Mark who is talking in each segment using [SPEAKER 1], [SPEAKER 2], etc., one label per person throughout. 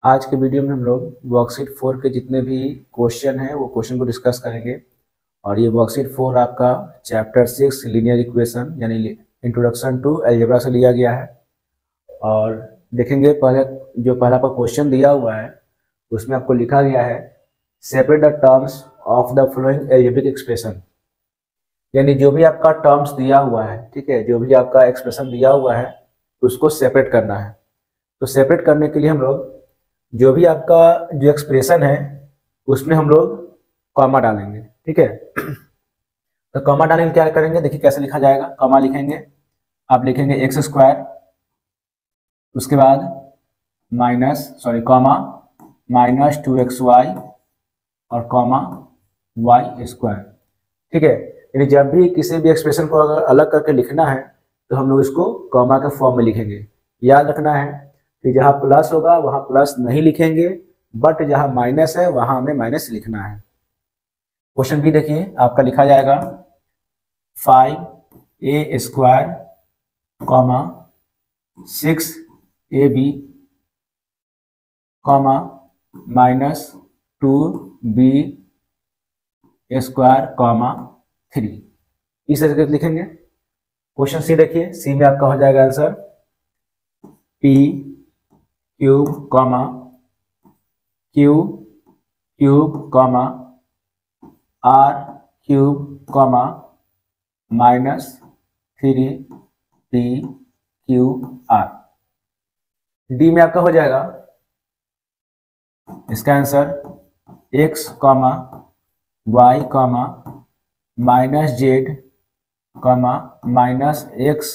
[SPEAKER 1] आज के वीडियो में हम लोग वर्कशीट 4 के जितने भी क्वेश्चन हैं वो क्वेश्चन को डिस्कस करेंगे। और ये वर्कशीट 4 आपका चैप्टर 6 लीनियर इक्वेशन यानी इंट्रोडक्शन टू अलजेब्रा से लिया गया है। और देखेंगे पहले जो पहला आपका क्वेश्चन दिया हुआ है उसमें आपको लिखा गया है separate the terms of the following algebraic expression. यानी जो भी आपका टर्म्स दिया हुआ है, ठीक है, जो भी आपका एक्सप्रेशन दिया हुआ है उसको सेपरेट करना है। तो सेपरेट करने के लिए हम लोग जो भी आपका जो एक्सप्रेशन है उसमें हम लोग कॉमा डालेंगे, ठीक है। तो कॉमा डालने के क्या करेंगे, देखिए कैसे लिखा जाएगा। कॉमा लिखेंगे, आप लिखेंगे एक्स स्क्वायर, उसके बाद कॉमा -2xy और कॉमा वाई स्क्वायर, ठीक है। यानी जब भी किसी भी एक्सप्रेशन को अगर अलग करके लिखना है तो हम लोग इसको कॉमा के फॉर्म में लिखेंगे। याद रखना है कि जहाँ प्लस होगा वहाँ प्लस नहीं लिखेंगे, बट जहाँ माइनस है वहाँ हमें माइनस लिखना है। क्वेश्चन भी देखिए आपका लिखा जाएगा 5a² comma 6ab comma -2b² comma 3, इस तरीके से लिखेंगे। क्वेश्चन सी देखिए, सी में आपका हो जाएगा answer p³ comma q³ comma r³ comma -3pqr। D में आपका हो जाएगा इसका answer x comma y comma -z comma -xyz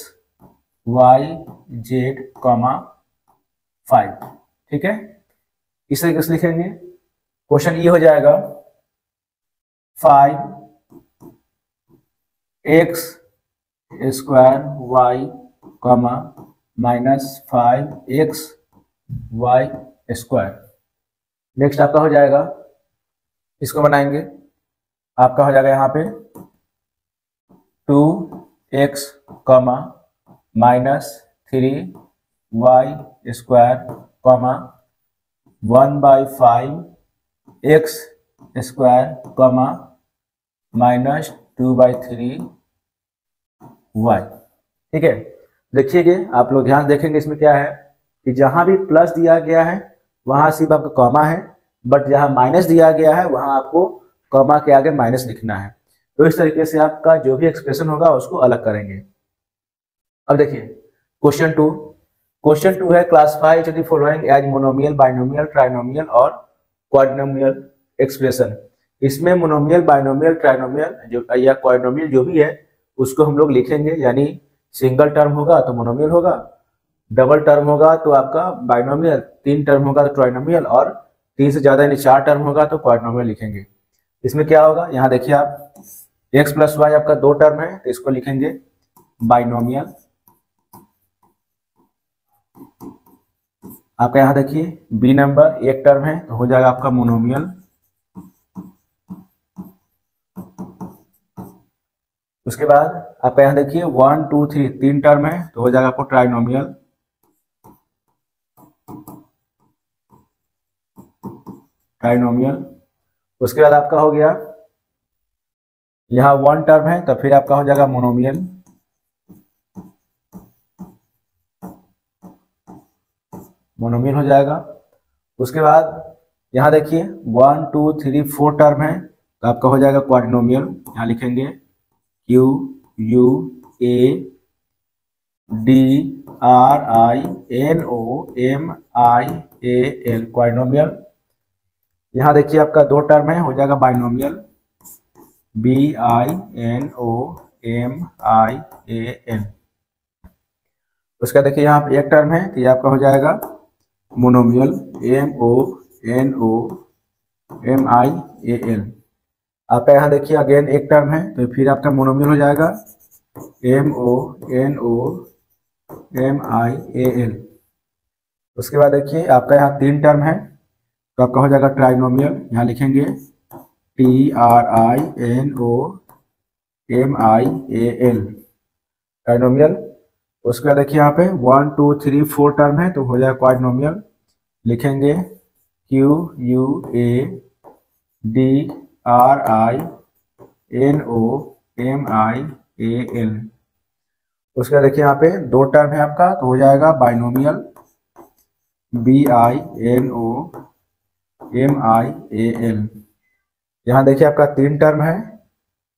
[SPEAKER 1] comma 5, ठीक है। इस तरीके से लिखेंगे। क्वेश्चन ये हो जाएगा 5x² कॉमा -5xy²। नेक्स्ट आपका हो जाएगा, इसको बनाएंगे, आपका हो जाएगा यहाँ पे 2x comma -3y² comma 1/5x² comma -2/3y, ठीक है। देखिएगा आप लोग ध्यान देखेंगे, इसमें क्या है कि जहां भी प्लस दिया गया है वहां सिर्फ आपका कॉमा है, बट जहां माइनस दिया गया है वहां आपको कॉमा के आगे माइनस लिखना है। तो इस तरीके से आपका जो भी एक्सप्रेशन होगा उसको अलग करेंगे। अब देखिए क्वेश्चन टू है classify the following as monomial, binomial, trinomial और क्वाड्रिनोमियल एक्सप्रेशन। इसमें मोनोमियल, बाइनोमियल, ट्राइनोमियल जो या क्वाड्रिनोमियल जो भी है उसको हम लोग लिखेंगे। यानी सिंगल टर्म होगा तो मोनोमियल होगा, डबल टर्म होगा तो आपका बाइनोमियल, 3 टर्म होगा तो ट्राइनोमियल और 3 से ज्यादा यानी 4 टर्म होगा तो क्वाड्रिनोमियल लिखेंगे। इसमें क्या होगा, यहाँ देखिए आप x + y आपका 2 टर्म है तो इसको लिखेंगे बाइनोमियल। आपका यहाँ देखिए b नंबर 1 टर्म है तो हो जाएगा आपका मोनोमियल। उसके बाद आपका यहाँ देखिए 1 2 3 3 टर्म है तो हो जाएगा आपको ट्राइनोमियल। उसके बाद आपका हो गया यहाँ 1 टर्म है तो फिर आपका हो जाएगा मोनोमियल। हो जाएगा। उसके बाद यहाँ देखिए 1 2 3 4 टर्म है तो आपका हो जाएगा क्वाड्रिनोमियल। यहाँ लिखेंगे QUADRINOMIAL। क्वाड्रिनोमियल। यहाँ देखिए आपका 2 टर्म है, हो जाएगा बाइनोमियल BINOMIAL। उसका देखिए यहाँ पे 1 टर्म है तो ये आपका हो जाएगा मोनोमियल MONOMIAL। आपका यहाँ देखिए अगेन 1 टर्म है तो फिर आपका मोनोमियल हो जाएगा MONOMIAL। उसके बाद देखिए आपका यहाँ 3 टर्म है तो आपका हो जाएगा ट्राइनोमियल। यहाँ लिखेंगे TRINOMIAL ट्राइनोमियल। उसके बाद देखिए यहाँ पे 1 2 3 4 टर्म है तो हो जाएगा क्वाड्रिनोमियल लिखेंगे QUADRINOMIAL। उसका देखिए यहाँ पे दो टर्म है आपका, तो हो जाएगा बाइनोमियल BINOMIAL। यहाँ देखिए आपका तीन टर्म है,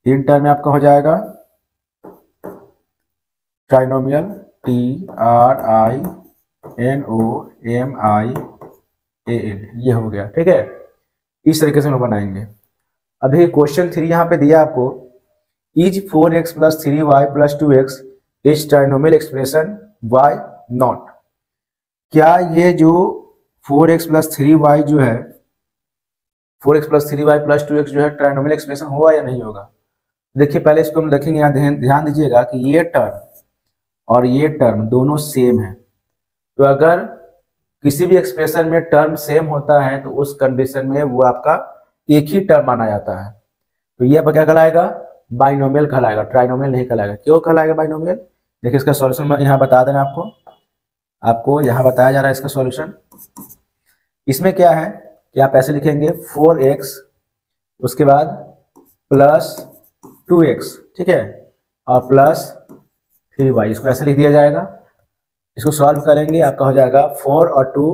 [SPEAKER 1] तीन टर्म में आपका हो जाएगा ट्राइनोमियल TRINOMIAL। ये हो गया, ठीक है। इस तरीके से हम बनाएंगे। अभी क्वेश्चन 3 यहाँ पे दिया आपको, is 4x + 3y + 2x is trinomial expression y not. क्या ये जो 4x + 3y जो है, 4x + 3y + 2x जो है ट्राइनोमियल एक्सप्रेशन होगा या नहीं होगा। देखिए पहले इसको हम देखेंगे, यहाँ ध्यान दीजिएगा कि ये टर्म और ये टर्म दोनों सेम है। तो अगर किसी भी एक्सप्रेशन में टर्म सेम होता है तो उस कंडीशन में वो आपका एक ही टर्म माना जाता है। तो ये आपका क्या कहलाएगा, बाइनोमियल कहलाएगा, ट्राइनोमियल नहीं कहलाएगा। क्यों कहलाएगा बाइनोमियल, देखिए इसका सॉल्यूशन मैं यहाँ बता देना आपको यहाँ बताया जा रहा है इसका सॉल्यूशन। इसमें क्या है कि आप ऐसे लिखेंगे 4x उसके बाद +2x, ठीक है, और +3y, इसको ऐसे लिख दिया जाएगा। इसको सॉल्व करेंगे, आपका हो जाएगा 4 और 2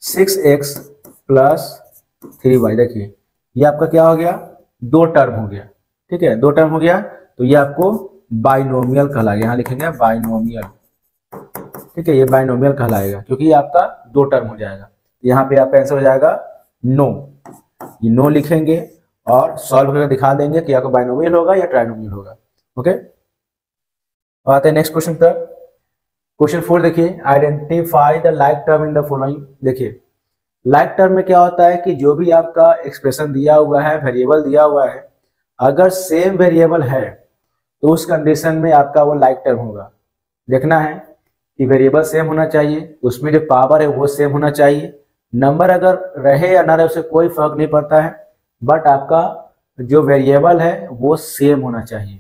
[SPEAKER 1] 6x + 3y। देखिए ये आपका क्या हो गया, दो टर्म हो गया, ठीक है, दो टर्म हो गया। तो ये आपको बाइनोमियल कहलाएगा, यहाँ लिखेंगे बाइनोमियल, ठीक है, ये बाइनोमियल कहलाएगा क्योंकि ये आपका दो टर्म हो जाएगा। यहाँ पे आपका आंसर हो जाएगा नो। ये नो लिखेंगे और सॉल्व करके दिखा देंगे कि आपको बाइनोमियल होगा या ट्राइनोमियल होगा। ओके, आते हैं नेक्स्ट क्वेश्चन तक। क्वेश्चन 4 देखिए, identify the like term in the following. देखिए लाइक टर्म में क्या होता है कि जो भी आपका एक्सप्रेशन दिया हुआ है, वेरिएबल दिया हुआ है, अगर सेम वेरिएबल है तो उस कंडीशन में आपका वो लाइक टर्म होगा। देखना है कि वेरिएबल सेम होना चाहिए, उसमें जो पावर है वो सेम होना चाहिए। नंबर अगर रहे या ना रहे उससे कोई फर्क नहीं पड़ता है, बट आपका जो वेरिएबल है वो सेम होना चाहिए,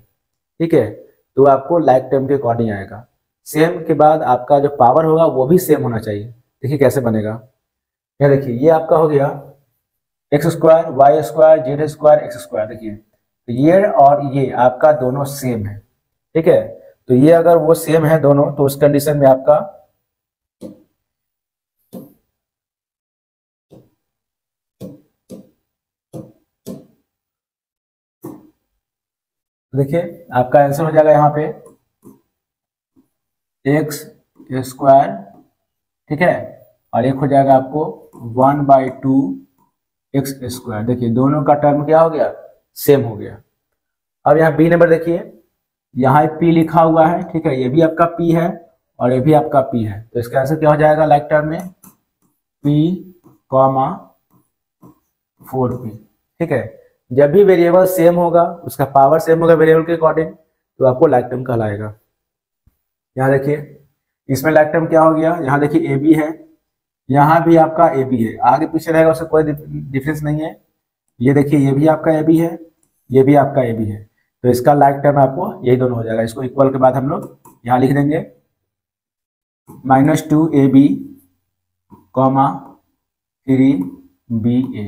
[SPEAKER 1] ठीक है। तो आपको लाइक टर्म के अकॉर्डिंग आएगा। सेम के बाद आपका जो पावर होगा वो भी सेम होना चाहिए। देखिए कैसे बनेगा, यह देखिए ये आपका हो गया x² y² z² x²। देखिए तो ये और ये आपका दोनों सेम है, ठीक है। तो ये अगर वो सेम है दोनों तो उस कंडीशन में आपका देखिए आपका आंसर हो जाएगा यहाँ पे x², ठीक है, और एक हो जाएगा आपको 1/2 x²। देखिए दोनों का टर्म क्या हो गया, सेम हो गया। अब यहाँ बी नंबर देखिए, यहाँ p लिखा हुआ है, ठीक है, ये भी आपका p है और ये भी आपका p है। तो इसका आंसर क्या हो जाएगा लाइक टर्म में p, 4p, ठीक है। जब भी वेरिएबल सेम होगा, उसका पावर सेम होगा वेरिएबल के अकॉर्डिंग, तो आपको लाइक टर्म कहलाएगा। यहाँ देखिए इसमें लाइक टर्म क्या हो गया, यहाँ देखिए ए बी है, यहाँ भी आपका ए बी है, आगे पीछे रहेगा उससे कोई डिफरेंस नहीं है। ये देखिए ये भी आपका ए बी है, ये भी आपका ए बी है, तो इसका लाइक टर्म आपको यही दोनों हो जाएगा। इसको इक्वल के बाद हम लोग यहाँ लिख देंगे -2ab, 3ba,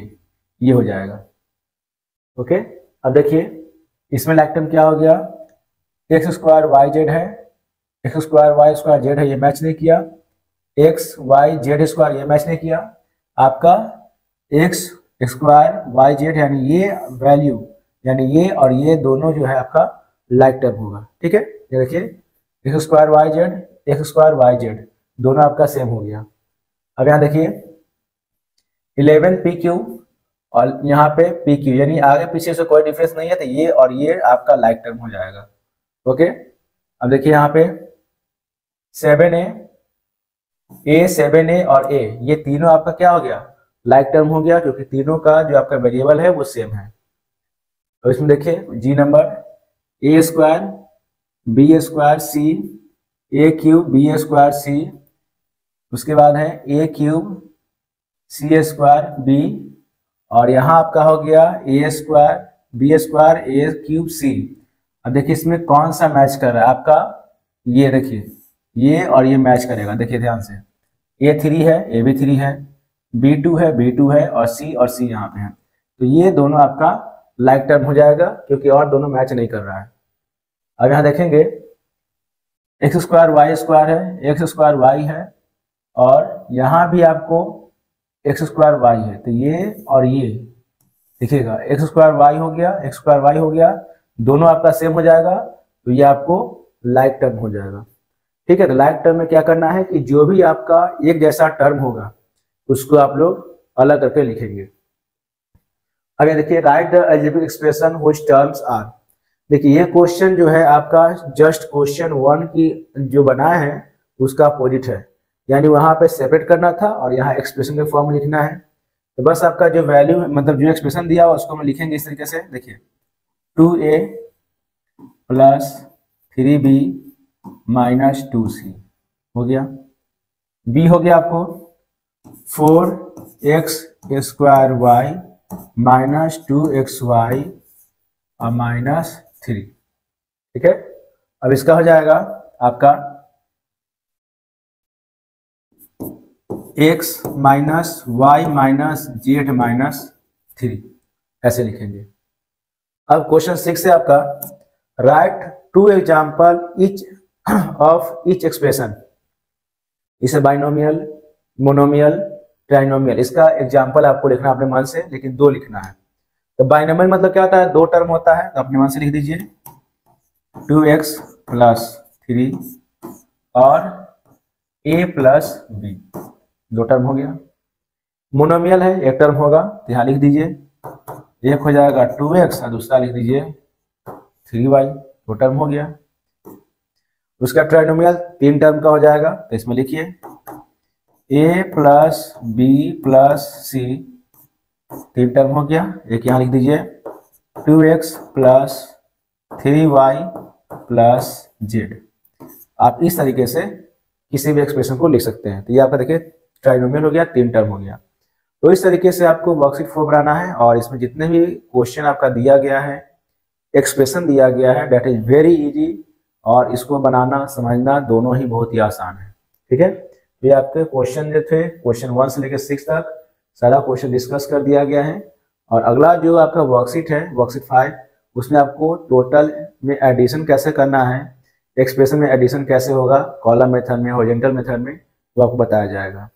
[SPEAKER 1] ये हो जाएगा। ओके, अब देखिए इसमें लाइक टर्म क्या हो गया, x² yz है, x² y² z है, ये मैच नहीं किया, x y z² ये मैच नहीं किया, आपका x² yz यानी ये वैल्यू, यानी ये और ये दोनों जो है आपका लाइक टर्म होगा, ठीक है। ये देखिए x² yz दोनों आपका सेम हो गया। अब यहाँ देखिए 11pq और यहाँ पे pq, यानी आगे पीछे से कोई डिफरेंस नहीं है, तो ये और ये आपका लाइक टर्म हो जाएगा। ओके, अब देखिए यहाँ पे 7a, 7a और a, ये तीनों आपका क्या हो गया, लाइक टर्म हो गया, क्योंकि तीनों का जो आपका वेरिएबल है वो सेम है। तो इसमें देखिए जी number a² b² c, a³ b² c, उसके बाद है a³ c² b, और यहाँ आपका हो गया a² b² a³ c। अब देखिए इसमें कौन सा मैच कर रहा है आपका, ये देखिए ये और ये मैच करेगा, देखिए ध्यान से, A3 है, A भी 3 है, B2 है, B2 है, और C यहाँ पे है। तो ये दोनों आपका लाइक टर्म हो जाएगा क्योंकि और दोनों मैच नहीं कर रहा है। अब यहाँ देखेंगे एक्स स्क्वायर वाई स्क्वायर है, एक्स स्क्वायर वाई है, और यहाँ भी आपको एक्स स्क्वायर वाई है। तो ये और ये देखिएगा, एक्स स्क्वायर वाई हो गया, एक्स स्क्वायर वाई हो गया, दोनों आपका सेम हो जाएगा, तो ये आपको लाइक टर्म हो जाएगा। ठीक है, तो लाइक टर्म में क्या करना है कि जो भी आपका एक जैसा टर्म होगा उसको आप लोग अलग करके लिखेंगे। अगर देखिए write the algebraic expression which terms are. देखिए ये क्वेश्चन जो है आपका जस्ट क्वेश्चन 1 की जो बना है उसका अपोजिट है, यानी वहां पे सेपरेट करना था और यहाँ एक्सप्रेशन के फॉर्म में लिखना है। तो बस आपका जो वैल्यू मतलब जो एक्सप्रेशन दिया हुआ उसको हम लिखेंगे इस तरीके से। देखिए 2a plus 3b minus 2c हो गया, b हो गया आपको 4x square Y minus 2xy और माइनस 3। ठीक है, अब इसका हो जाएगा आपका x minus Y minus Z minus 3, ऐसे लिखेंगे। अब क्वेश्चन 6 से आपका write 2 example each of each expression. इसे बाइनोमियल, मोनोमियल, ट्राइनोमियल, इसका एग्जाम्पल आपको लिखना अपने मन से, लेकिन 2 लिखना है। तो बाइनोमियल मतलब क्या होता है, 2 टर्म होता है, तो अपने मन से लिख दीजिए 2x प्लस 3 और a प्लस b, 2 टर्म हो गया। मोनोमियल है, 1 टर्म होगा, तो यहाँ लिख दीजिए, एक हो जाएगा 2x और दूसरा लिख दीजिए 3y, 2 टर्म हो गया। उसका ट्राइनोमियल 3 टर्म का हो जाएगा, तो इसमें लिखिए a plus b plus c, 3 term हो गया। एक यहाँ लिख दीजिए 2x plus 3y plus z। आप इस तरीके से किसी भी एक्सप्रेशन को लिख सकते हैं। तो ये आपका देखिए ट्राइनोमियल हो गया, 3 टर्म हो गया। तो इस तरीके से आपको वर्कशीट 4 बनाना है और इसमें जितने भी क्वेश्चन आपका दिया गया है, एक्सप्रेशन दिया गया है, दैट इज वेरी इजी, और इसको बनाना समझना दोनों ही बहुत ही आसान है। ठीक है, तो ये आपके क्वेश्चन जो थे क्वेश्चन 1 से लेकर 6 तक सारा क्वेश्चन डिस्कस कर दिया गया है। और अगला जो आपका वर्कशीट है वर्कशीट 5, उसमें आपको टोटल में एडिशन कैसे करना है, एक्सप्रेशन में एडिशन कैसे होगा, कॉलम मेथड में, हॉरिजॉन्टल मेथड में, वो आपको बताया जाएगा।